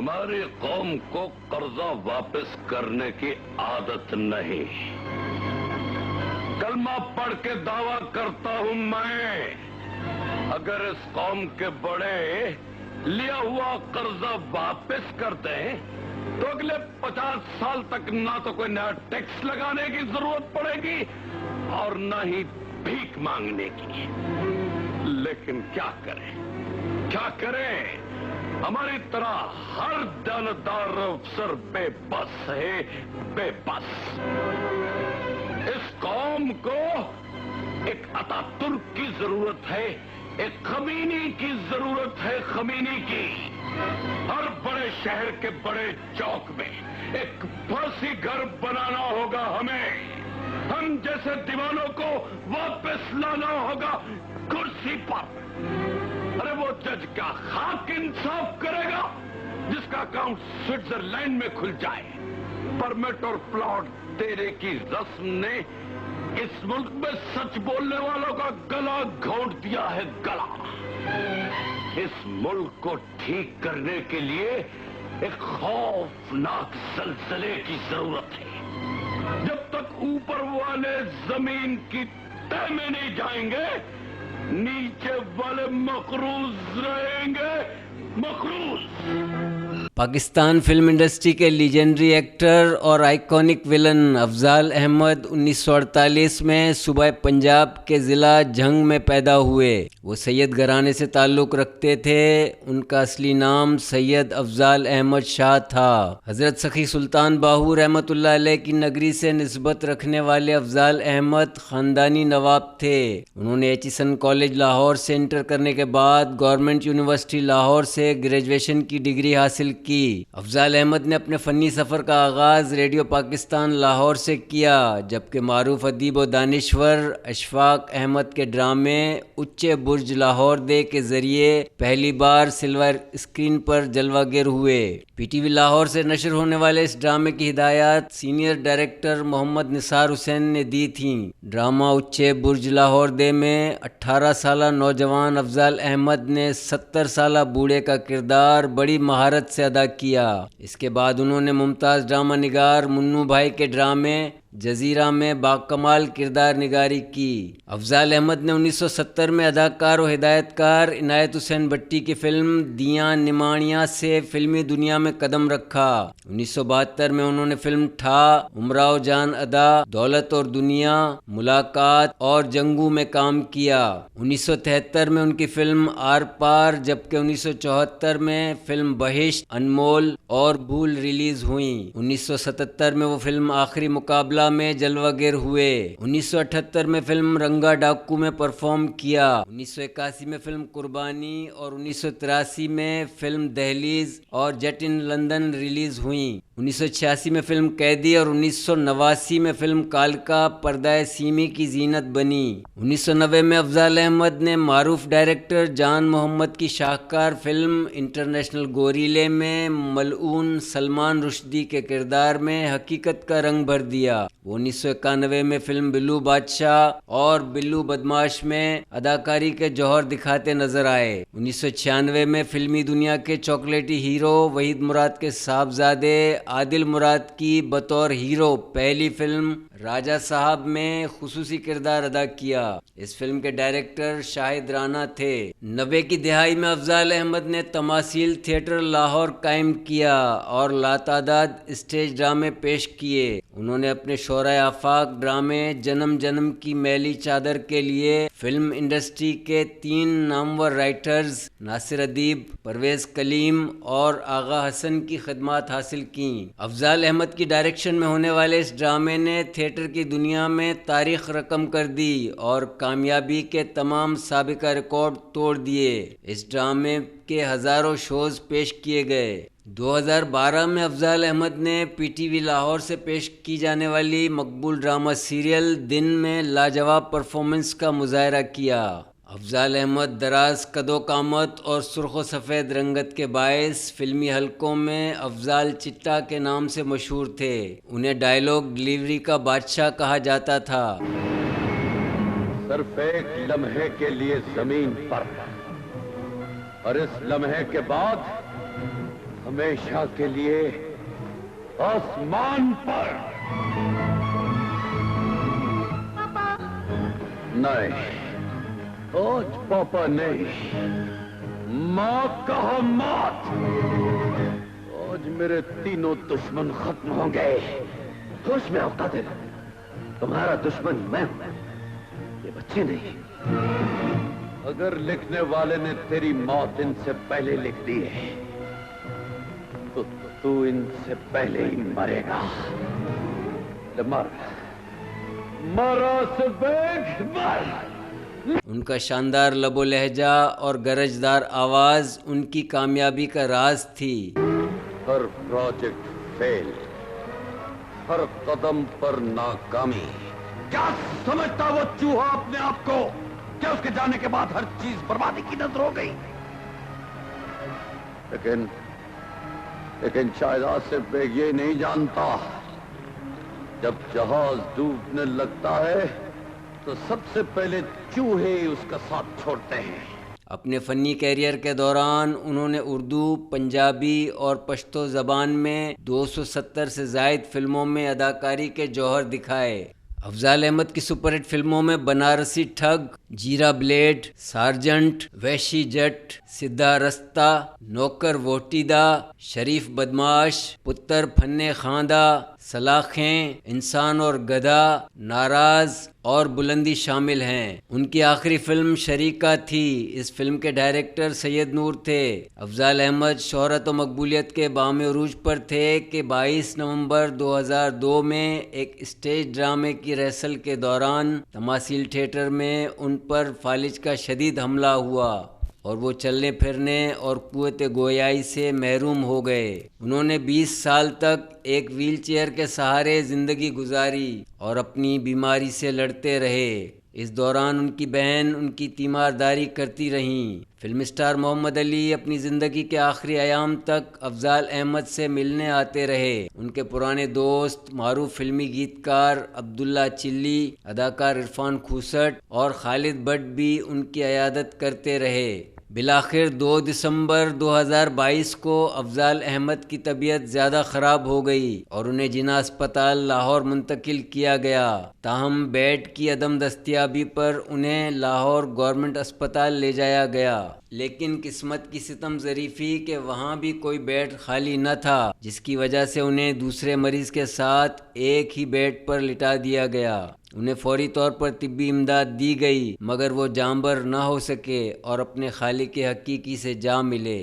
हमारी कौम को कर्जा वापस करने की आदत नहीं। कलमा पढ़ के दावा करता हूं मैं, अगर इस कौम के बड़े लिया हुआ कर्जा वापस कर दें तो अगले 50 साल तक ना तो कोई नया टैक्स लगाने की जरूरत पड़ेगी और न ही भीख मांगने की। लेकिन क्या करें, हमारी तरह हर दानदार अफसर बेबस है, बेबस। इस कौम को एक अतातुर्क की जरूरत है, एक खमीनी की जरूरत है, खमीनी की। हर बड़े शहर के बड़े चौक में एक फांसी घर बनाना होगा हमें। हम जैसे दीवानों को वापस लाना होगा कुर्सी पर। अरे वो जज क्या खाक इंसाफ करेगा जिसका अकाउंट स्विट्जरलैंड में खुल जाए। परमिट और प्लॉट देने की रस्म ने इस मुल्क में सच बोलने वालों का गला घोंट दिया है, गला। इस मुल्क को ठीक करने के लिए एक खौफनाक ज़लज़ले की जरूरत है। जब तक ऊपर वाले जमीन की तह में नहीं जाएंगे, नीचे वाले मकरूज रहेंगे, मकरूज। पाकिस्तान फिल्म इंडस्ट्री के लीजेंडरी एक्टर और आइकॉनिक विलन अफजाल अहमद 1948 में सूबा पंजाब के ज़िला झंग में पैदा हुए। वो सैयद घराने से ताल्लुक़ रखते थे। उनका असली नाम सैयद अफजाल अहमद शाह था। हज़रत सखी सुल्तान बाहू रहमतुल्लाह अलैह की नगरी से निस्बत रखने वाले अफजाल अहमद ख़ानदानी नवाब थे। उन्होंने एचिसन कॉलेज लाहौर से इंटर करने के बाद गवर्नमेंट यूनिवर्सिटी लाहौर से ग्रेजुएशन की डिग्री हासिल की। अफजाल अहमद ने अपने फ़नी सफ़र का आगाज़ रेडियो पाकिस्तान लाहौर से किया, जबकि मारूफ अदीब व दानिश्वर अशफाक अहमद के ड्रामे उच्चे बुर्ज लाहौर दे के ज़रिए पहली बार सिल्वर स्क्रीन पर जलवागर हुए। पीटीवी लाहौर से नशर होने वाले इस ड्रामे की हिदायत सीनियर डायरेक्टर मोहम्मद निसार हुसैन ने दी थी। ड्रामा उच्चे बुर्ज लाहौर दे में 18 साला नौजवान अफजाल अहमद ने 70 साला बूढ़े का किरदार बड़ी महारत से अदा किया। इसके बाद उन्होंने मुमताज़ ड्रामा निगार मुन्नू भाई के ड्रामे जजीरा में बाकमाल किरदार निगारी की। अफजाल अहमद ने 1970 में अदाकार और हिदायतकार इनायत हुसैन भट्टी की फिल्म दियां निमाणियां से फिल्मी दुनिया में कदम रखा। 1972 में उन्होंने फिल्म ठा, उमराव जान अदा, दौलत और दुनिया, मुलाकात और जंगू में काम किया। 1973 में उनकी फिल्म आर पार, जबकि 1974 में फिल्म बहिश्त, अनमोल और भूल रिलीज हुई। 1977 में वो फिल्म आखिरी मुकाबला में जलवागर हुए। 1978 में फिल्म रंगा डाकू में परफॉर्म किया। 1981 में फिल्म कुर्बानी और 1983 में फिल्म दहलीज और जेट इन लंदन रिलीज हुई। 1986 में फिल्म कैदी और 1989 में फिल्म कालका पर्दाए सीमी की जीनत बनी। 1990 में अफजाल अहमद ने मारूफ डायरेक्टर जान मोहम्मद की शाहकार फिल्म इंटरनेशनल गोरीले में मलऊन सलमान रुश्दी के किरदार में हकीकत का रंग भर दिया। वो 1991 में फिल्म बिल्लू बादशाह और बिल्लू बदमाश में अदाकारी के जौहर दिखाते नजर आए। 1996 में फिल्मी दुनिया के चॉकलेटी हीरो वहीद मुराद के साहबजादे आदिल मुराद की बतौर हीरो पहली फिल्म राजा साहब में खुसूसी किरदार अदा किया। इस फिल्म के डायरेक्टर शाहिद राना थे। 90 की दिहाई में अफजाल अहमद ने तमासील थिएटर लाहौर कायम किया और लातादाद स्टेज ड्रामे पेश किए। उन्होंने अपने शोरा आफाक ड्रामे जन्म जन्म की मैली चादर के लिए फिल्म इंडस्ट्री के 3 नामवर राइटर्स नासिर अदीब, परवेज कलीम और आगा हसन की खिदमत हासिल की। अफजाल अहमद की डायरेक्शन में होने वाले इस ड्रामे ने थिएटर की दुनिया में तारीख रकम कर दी और कामयाबी के तमाम साबिका रिकॉर्ड तोड़ दिए। इस ड्रामे के हज़ारों शोज पेश किए गए। 2012 में अफजाल अहमद ने पीटीवी लाहौर से पेश की जाने वाली मकबूल ड्रामा सीरियल दिन में लाजवाब परफॉर्मेंस का मुजाहरा किया। अफजाल अहमद दराज कदो कामत और सुर्ख सफ़ेद रंगत के बायस फिल्मी हलकों में अफजाल चिट्टा के नाम से मशहूर थे। उन्हें डायलॉग डिलीवरी का बादशाह कहा जाता था। सिर्फ एक लम्हे के लिए जमीन पर और इस लम्हे के बाद हमेशा के लिए आसमान पर। नहीं, आज पापा नहीं, माँ कहा मौत। आज मेरे तीनों दुश्मन खत्म हो गए। होश में होता दिन, तुम्हारा दुश्मन मैं हूं, ये बच्चे नहीं। अगर लिखने वाले ने तेरी मौत इनसे पहले लिख दी है, तो तू इनसे पहले ही मरेगा। मर, मरा से बेग मर। उनका शानदार लबो लहजा और गरजदार आवाज उनकी कामयाबी का राज थी। हर प्रोजेक्ट फेल, हर कदम पर नाकामी। क्या समझता वो चूहा अपने आप को, क्या उसके जाने के बाद हर चीज बर्बादी की नजर हो गई? लेकिन शायद आसिफ बेग ये नहीं जानता, जब जहाज डूबने लगता है तो सबसे पहले चूहे उसका साथ छोड़ते हैं। अपने फ़नी कैरियर के दौरान उन्होंने उर्दू, पंजाबी और पश्तो ज़बान में 270 से ज़ायद फिल्मों में अदाकारी के जौहर दिखाए। अफजाल अहमद की सुपरहिट फिल्मों में बनारसी ठग, जीरा ब्लेड, सार्जेंट, वैशी जट, सिद्धा रस्ता, नौकर वोटीदा, शरीफ बदमाश, पुत्र फन्ने खांदा, सलाखें, इंसान और गधा, नाराज और बुलंदी शामिल हैं। उनकी आखिरी फिल्म शरीका थी। इस फिल्म के डायरेक्टर सैयद नूर थे। अफजाल अहमद शोहरत और मकबूलियत के बाम उरूज पर थे कि 22 नवंबर 2002 में एक स्टेज ड्रामे की रिहर्सल के दौरान तमासील थिएटर में उन पर फालिज का शदीद हमला हुआ और वो चलने फिरने और कुव्वत गोयाई से महरूम हो गए। उन्होंने 20 साल तक एक व्हीलचेयर के सहारे ज़िंदगी गुजारी और अपनी बीमारी से लड़ते रहे। इस दौरान उनकी बहन उनकी तीमारदारी करती रहीं। फिल्म स्टार मोहम्मद अली अपनी ज़िंदगी के आखिरी अयाम तक अफजाल अहमद से मिलने आते रहे। उनके पुराने दोस्त मारूफ फिल्मी गीतकार अब्दुल्ला चिल्ली, अदाकार इरफान खूसट और खालिद भट्ट भी उनकी अयादत करते रहे। बिलाखिर 2 दिसंबर 2022 को अफजाल अहमद की तबीयत ज़्यादा ख़राब हो गई और उन्हें जिना अस्पताल लाहौर मुंतकिल किया गया। ताहम बेड की अदम दस्तियाबी पर उन्हें लाहौर गवर्नमेंट अस्पताल ले जाया गया, लेकिन किस्मत की सितम ज़रीफ़ी कि वहाँ भी कोई बेड खाली न था, जिसकी वजह से उन्हें दूसरे मरीज़ के साथ एक ही बेड पर लिटा दिया गया। उन्हें फौरी तौर पर तिब्बी इमदाद दी गई, मगर वो जानबर न हो सके और अपने खालिक हकीकी से जा मिले।